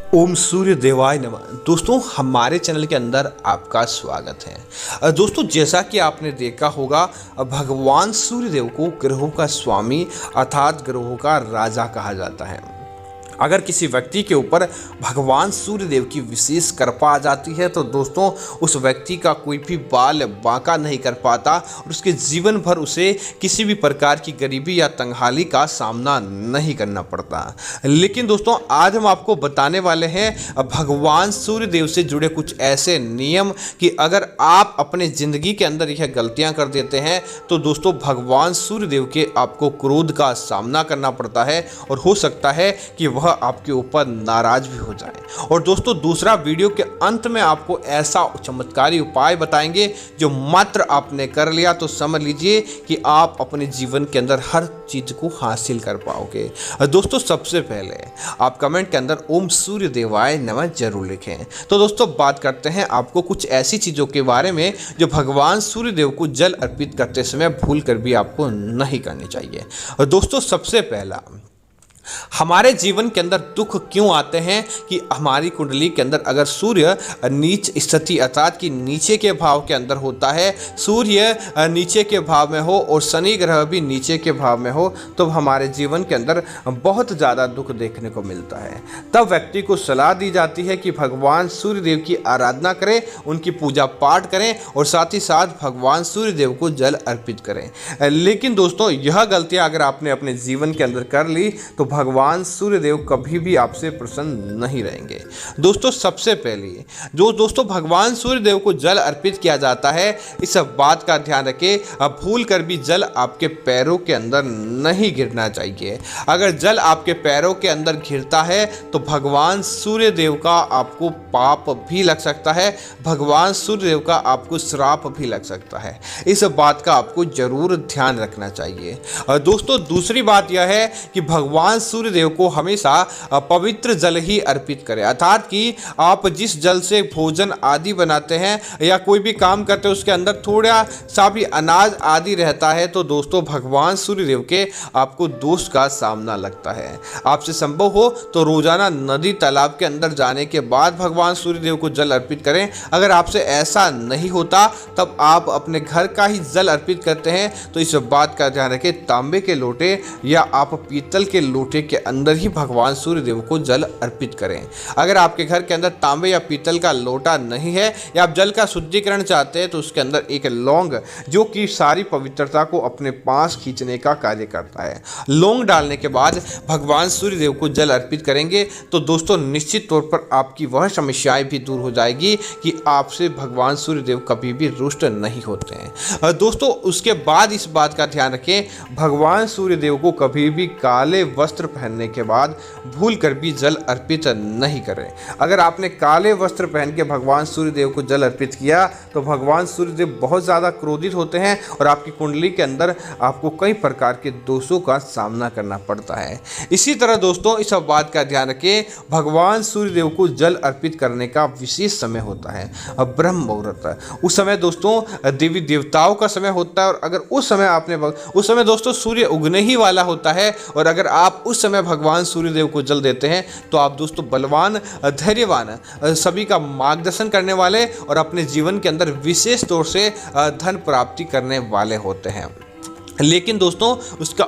ओम सूर्य देवाय नमः। दोस्तों, हमारे चैनल के अंदर आपका स्वागत है। दोस्तों, जैसा कि आपने देखा होगा, भगवान सूर्य देव को ग्रहों का स्वामी अर्थात ग्रहों का राजा कहा जाता है। अगर किसी व्यक्ति के ऊपर भगवान सूर्य देव की विशेष कृपा आ जाती है तो दोस्तों उस व्यक्ति का कोई भी बाल बांका नहीं कर पाता और उसके जीवन भर उसे किसी भी प्रकार की गरीबी या तंगहाली का सामना नहीं करना पड़ता। लेकिन दोस्तों, आज हम आपको बताने वाले हैं भगवान सूर्य देव से जुड़े कुछ ऐसे नियम कि अगर आप अपने ज़िंदगी के अंदर यह गलतियां कर देते हैं तो दोस्तों भगवान सूर्य देव के आपको क्रोध का सामना करना पड़ता है और हो सकता है कि वह आपके ऊपर नाराज भी हो जाए। और दोस्तों, दूसरा, वीडियो के अंत में आपको ऐसा चमत्कारी उपाय बताएंगे जो मात्र आपने कर लिया तो समझ लीजिए कि आप अपने जीवन के अंदर हर चीज को हासिल कर पाओगे। दोस्तों, सबसे पहले आप कमेंट के अंदर ओम सूर्य देवाय नमः जरूर लिखें। तो दोस्तों, बात करते हैं आपको कुछ ऐसी चीजों के बारे में जो भगवान सूर्य देव को जल अर्पित करते समय भूल कर भी आपको नहीं करनी चाहिए। दोस्तों, सबसे पहला, हमारे जीवन के अंदर दुख क्यों आते हैं कि हमारी कुंडली के अंदर अगर सूर्य नीच स्थिति अर्थात कि नीचे के भाव के अंदर होता है, सूर्य नीचे के भाव में हो और शनि ग्रह भी नीचे के भाव में हो तो हमारे जीवन के अंदर बहुत ज़्यादा दुख देखने को मिलता है। तब व्यक्ति को सलाह दी जाती है कि भगवान सूर्य देव की आराधना करें, उनकी पूजा पाठ करें और साथ ही साथ भगवान सूर्य देव को जल अर्पित करें। लेकिन दोस्तों, यह गलतियाँ अगर आपने अपने जीवन के अंदर कर ली तो भगवान सूर्य देव कभी भी आपसे प्रसन्न नहीं रहेंगे। दोस्तों, सबसे पहले जो दोस्तों भगवान सूर्य देव को जल अर्पित किया जाता है, इस बात का ध्यान रखें भूल कर भी जल आपके पैरों के अंदर नहीं गिरना चाहिए। अगर जल आपके पैरों के अंदर गिरता है तो भगवान सूर्य देव का आपको पाप भी लग सकता है, भगवान सूर्य देव का आपको श्राप भी लग सकता है। इस बात का आपको जरूर ध्यान रखना चाहिए। और दोस्तों, दूसरी बात यह है कि भगवान सूर्य देव को हमेशा पवित्र जल ही अर्पित करें, अर्थात कि आप जिस जल से भोजन आदि बनाते हैं या कोई भी काम करते हैं उसके अंदर थोड़ा सा भी अनाज आदि रहता है तो दोस्तों भगवान सूर्य देव के आपको दोष का सामना लगता है। आपसे संभव हो तो रोजाना नदी तालाब के अंदर जाने के बाद भगवान सूर्य देव को जल अर्पित करें। अगर आपसे ऐसा नहीं होता तब आप अपने घर का ही जल अर्पित करते हैं तो इस बात का ध्यान रखें तांबे के लोटे या आप पीतल के लोटे के अंदर ही भगवान सूर्य देव को जल अर्पित करें। अगर आपके घर के अंदर तांबे या पीतल का लोटा नहीं है या आप जल का शुद्धिकरण चाहते हैं तो उसके अंदर एक लौंग जो कि सारी पवित्रता को अपने पास खींचने का कार्य करता है, लौंग डालने के बाद भगवान सूर्य देव को जल अर्पित करेंगे तो दोस्तों निश्चित तौर पर आपकी वह समस्याएं भी दूर हो जाएगी कि आपसे भगवान सूर्य देव कभी भी रुष्ट नहीं होते हैं। दोस्तों, उसके बाद इस बात का ध्यान रखें भगवान सूर्य देव को कभी भी काले वस्त्र पहनने के बाद भूल कर भी जल अर्पित नहीं करें। अगर आपने काले वस्त्र पहन के भगवान सूर्य देव को जल अर्पित किया तो भगवान सूर्य देव बहुत ज़्यादा क्रोधित होते हैं और आपकी कुंडली के अंदर आपको कई प्रकार के दोषों का सामना करना पड़ता है। इसी तरह दोस्तों, इस बात का ध्यान रखें भगवान सूर्य देव को जल अर्पित करने का विशेष समय होता है ब्रह्म मुहूर्त। उस समय दोस्तों देवी देवताओं का समय होता है और अगर उस समय दोस्तों सूर्य उगने ही वाला होता है और अगर आप उस समय भगवान सूर्य देव को जल देते हैं तो आप दोस्तों बलवान, धैर्यवान, सभी का मार्गदर्शन करने वाले और अपने जीवन के अंदर विशेष तौर से धन प्राप्ति करने वाले होते हैं। लेकिन दोस्तों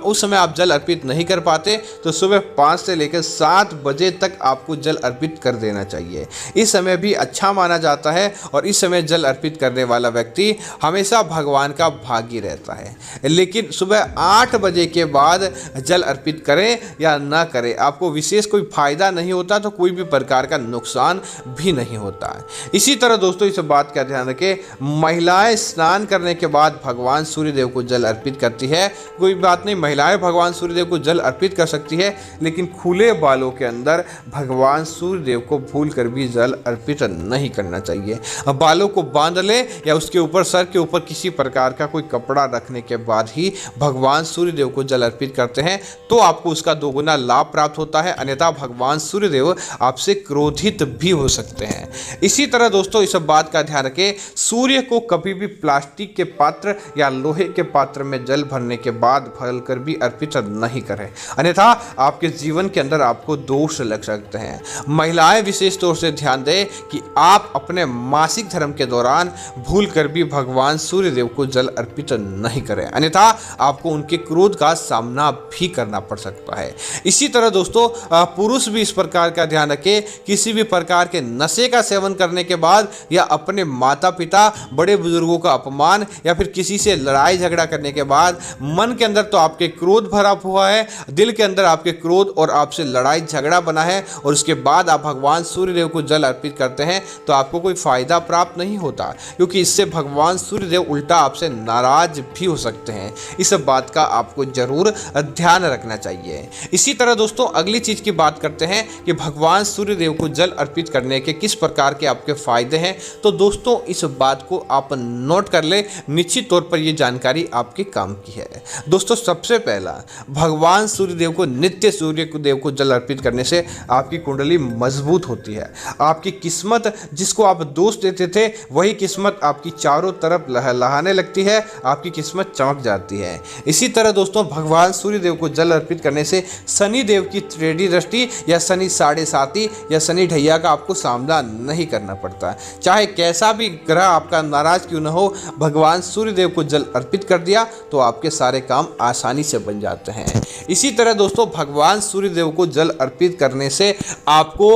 उस समय आप जल अर्पित नहीं कर पाते तो सुबह 5 से लेकर 7 बजे तक आपको जल अर्पित कर देना चाहिए। इस समय भी अच्छा माना जाता है और इस समय जल अर्पित करने वाला व्यक्ति हमेशा भगवान का भागी रहता है। लेकिन सुबह 8 बजे के बाद जल अर्पित करें या ना करें आपको विशेष कोई फायदा नहीं होता, तो कोई भी प्रकार का नुकसान भी नहीं होता है। इसी तरह दोस्तों इस बात का ध्यान रखें महिलाएं स्नान करने के बाद भगवान सूर्य देव को जल अर्पित कर है। कोई बात नहीं, महिलाएं भगवान सूर्यदेव को जल अर्पित कर सकती है, लेकिन खुले बालों के अंदर भगवान सूर्यदेव को भूल कर भी जल अर्पित नहीं करना चाहिए। बालों को बांध ले या उसके ऊपर सर के ऊपर किसी प्रकार का कोई कपड़ा रखने के बाद ही भगवान सूर्यदेव को जल अर्पित करते हैं तो आपको उसका दोगुना लाभ प्राप्त होता है, अन्यथा भगवान सूर्यदेव आपसे क्रोधित भी हो सकते हैं। इसी तरह दोस्तों इस बात का ध्यान रखें सूर्य को कभी भी प्लास्टिक के पात्र या लोहे के पात्र में जल भरने के बाद फल कर भी अर्पित नहीं करें, अन्यथा आपके जीवन के अंदर आपको दोष लग सकते हैं। महिलाएं विशेष तौर से ध्यान दें कि आप अपने मासिक धर्म के दौरान भूल कर भी भगवान सूर्य देव को जल अर्पित नहीं करें, अन्यथा आपको उनके क्रोध का सामना भी करना पड़ सकता है। इसी तरह दोस्तों पुरुष भी इस प्रकार का ध्यान रखें, किसी भी प्रकार के नशे का सेवन करने के बाद या अपने माता पिता बड़े बुजुर्गों का अपमान या फिर किसी से लड़ाई झगड़ा करने के बाद मन के अंदर तो आपके क्रोध भरा हुआ है, दिल के अंदर आपके क्रोध और आपसे लड़ाई झगड़ा बना है, और उसके बाद आप भगवान सूर्यदेव को जल अर्पित करते हैं तो आपको कोई फायदा प्राप्त नहीं होता, क्योंकि इससे भगवान सूर्यदेव उल्टा आपसे नाराज भी हो सकते हैं। इस बात का आपको जरूर ध्यान रखना चाहिए। इसी तरह दोस्तों अगली चीज की बात करते हैं कि भगवान सूर्यदेव को जल अर्पित करने के किस प्रकार के आपके फायदे हैं। तो दोस्तों इस बात को आप नोट कर ले, निश्चित तौर पर यह जानकारी आपके काम की है। दोस्तों सबसे पहला, भगवान सूर्यदेव को नित्य सूर्य देव को जल अर्पित करने से आपकी कुंडली मजबूत होती है। आपकी किस्मत, जिसको आप दोष देते थे, वही किस्मत आपकी चारों तरफ लहलहाने लगती है, आपकी किस्मत चमक जाती है। इसी तरह दोस्तों भगवान सूर्यदेव को जल अर्पित करने से शनि देव की टेढ़ी दृष्टि या शनि साढ़े साती या शनि ढैया का आपको सामना नहीं करना पड़ता। चाहे कैसा भी ग्रह आपका नाराज क्यों न हो, भगवान सूर्यदेव को जल अर्पित कर दिया तो आपके सारे काम आसानी से बन जाते हैं। इसी तरह दोस्तों भगवान सूर्यदेव को जल अर्पित करने से आपको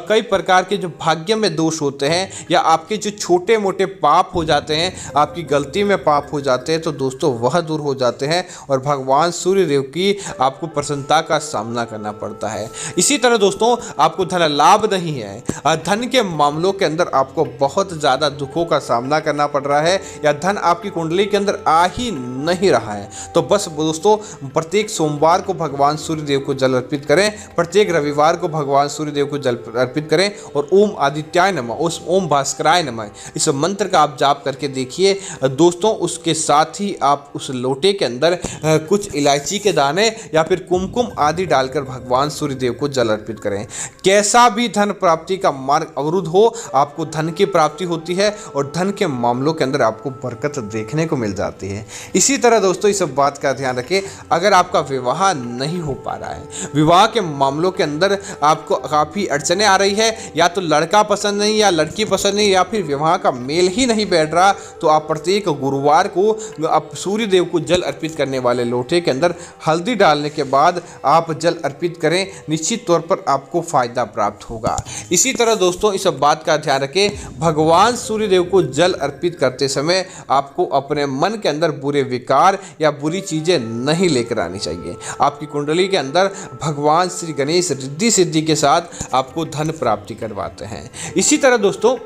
कई प्रकार के जो भाग्य में दोष होते हैं या आपके जो छोटे मोटे पाप हो जाते हैं, आपकी गलती में पाप हो जाते हैं, तो दोस्तों वह दूर हो जाते हैं और भगवान सूर्यदेव की आपको प्रसन्नता का सामना करना पड़ता है। इसी तरह दोस्तों आपको धन लाभ नहीं है, धन के मामलों के अंदर आपको बहुत ज़्यादा दुखों का सामना करना पड़ रहा है या धन आपकी कुंडली के अंदर आ ही नहीं रहा है, तो बस दोस्तों प्रत्येक सोमवार को भगवान सूर्यदेव को जल अर्पित करें, प्रत्येक रविवार को भगवान सूर्यदेव को जल अर्पित करें और ओम आदित्याय नमः, उस ओम भास्कराय नमः इस मंत्र का आप जाप करके देखिए दोस्तों। उसके साथ ही आप उस लोटे के अंदर कुछ इलायची के दाने या फिर कुमकुम आदि डालकर भगवान सूर्यदेव को जल अर्पित करें। कैसा भी धन प्राप्ति का मार्ग अवरुद्ध हो, आपको धन की प्राप्ति होती है और धन के मामलों के अंदर आपको बरकत देखने को मिल जाती है। इसी तरह दोस्तों इस बात का ध्यान रखें, अगर आपका विवाह नहीं हो पा रहा है, विवाह के मामलों के अंदर आपको काफ़ी अड़चने आ रही है, या तो लड़का पसंद नहीं या लड़की पसंद नहीं या फिर विवाह का मेल ही नहीं बैठ रहा, तो आप प्रत्येक गुरुवार को आप सूर्यदेव को जल अर्पित करने वाले लोटे के अंदर हल्दी डालने के बाद आप जल अर्पित करें, निश्चित तौर पर आपको फायदा प्राप्त होगा। इसी तरह दोस्तों इस बात का ध्यान रखें, भगवान सूर्यदेव को जल अर्पित करते समय आपको अपने मन के अंदर बुरे विकार या बुरी चीजें नहीं लेकर आनी चाहिए। आपकी कुंडली के अंदर भगवान श्री गणेश रिद्धि सिद्धि के साथ आपको धन प्राप्ति करवाते हैं। इसी तरह दोस्तों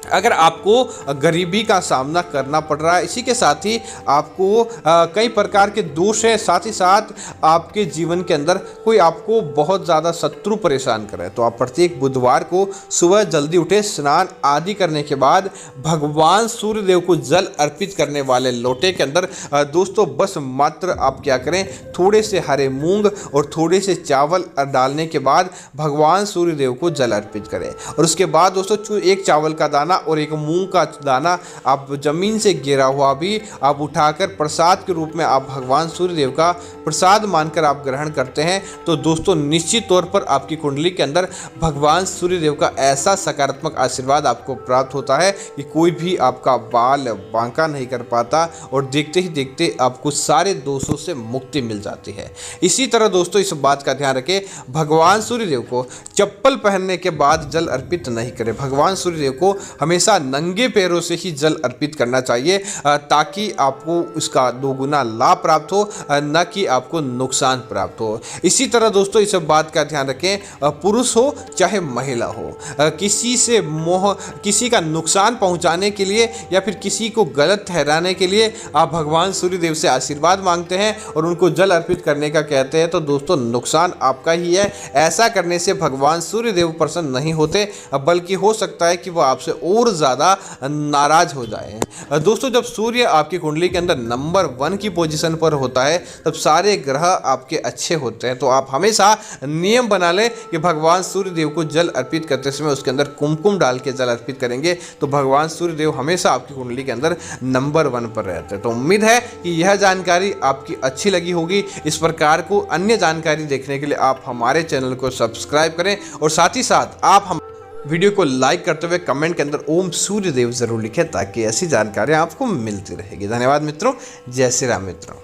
अगर आपको गरीबी का सामना करना पड़ रहा है, इसी के साथ ही आपको कई प्रकार के दोष हैं, साथ ही साथ आपके जीवन के अंदर कोई आपको बहुत ज़्यादा शत्रु परेशान कर रहा है, तो आप प्रत्येक बुधवार को सुबह जल्दी उठे, स्नान आदि करने के बाद भगवान सूर्यदेव को जल अर्पित करने वाले लोटे के अंदर दोस्तों बस मात्र आप क्या करें, थोड़े से हरे मूंग और थोड़े से चावल डालने के बाद भगवान सूर्यदेव को जल अर्पित करें। और उसके बाद दोस्तों एक चावल का दाना और एक मूंग का दाना आप जमीन से गिरा हुआ भी आप उठाकर प्रसाद के रूप में आप भगवान सूर्यदेव का प्रसाद मानकर आप ग्रहण करते हैं, तो दोस्तों निश्चित तौर पर आपकी कुंडली के अंदर भगवान सूर्यदेव का ऐसा सकारात्मक आशीर्वाद आपको प्राप्त होता है कि कोई भी आपका बाल बांका नहीं कर पाता और देखते ही देखते आपको सारे दोषों से मुक्ति मिल जाती है। इसी तरह दोस्तों इस बात का ध्यान रखें, भगवान सूर्यदेव को चप्पल पहनने के बाद जल अर्पित नहीं करें। भगवान सूर्यदेव को हमेशा नंगे पैरों से ही जल अर्पित करना चाहिए ताकि आपको उसका दोगुना लाभ प्राप्त हो, न कि आपको नुकसान प्राप्त हो। इसी तरह दोस्तों इस बात का ध्यान रखें, पुरुष हो चाहे महिला हो, किसी का नुकसान पहुंचाने के लिए या फिर किसी को गलत ठहराने के लिए आप भगवान सूर्यदेव से आशीर्वाद मांगते हैं और उनको जल अर्पित करने का कहते हैं, तो दोस्तों नुकसान आपका ही है। ऐसा करने से भगवान सूर्यदेव प्रसन्न नहीं होते, बल्कि हो सकता है कि वह आपसे और ज़्यादा नाराज हो जाए। दोस्तों जब सूर्य आपकी कुंडली के अंदर नंबर 1 की पोजीशन पर होता है तब सारे ग्रह आपके अच्छे होते हैं। तो आप हमेशा नियम बना लें कि भगवान सूर्य देव को जल अर्पित करते समय उसके अंदर कुमकुम डाल के जल अर्पित करेंगे तो भगवान सूर्य देव हमेशा आपकी कुंडली के अंदर नंबर 1 पर रहते हैं। तो उम्मीद है कि यह जानकारी आपकी अच्छी लगी होगी। इस प्रकार को अन्य जानकारी देखने के लिए आप हमारे चैनल को सब्सक्राइब करें और साथ ही साथ आप हम वीडियो को लाइक करते हुए कमेंट के अंदर ओम सूर्य देव जरूर लिखें ताकि ऐसी जानकारियां आपको मिलती रहेगी। धन्यवाद मित्रों। जय श्री राम मित्रों।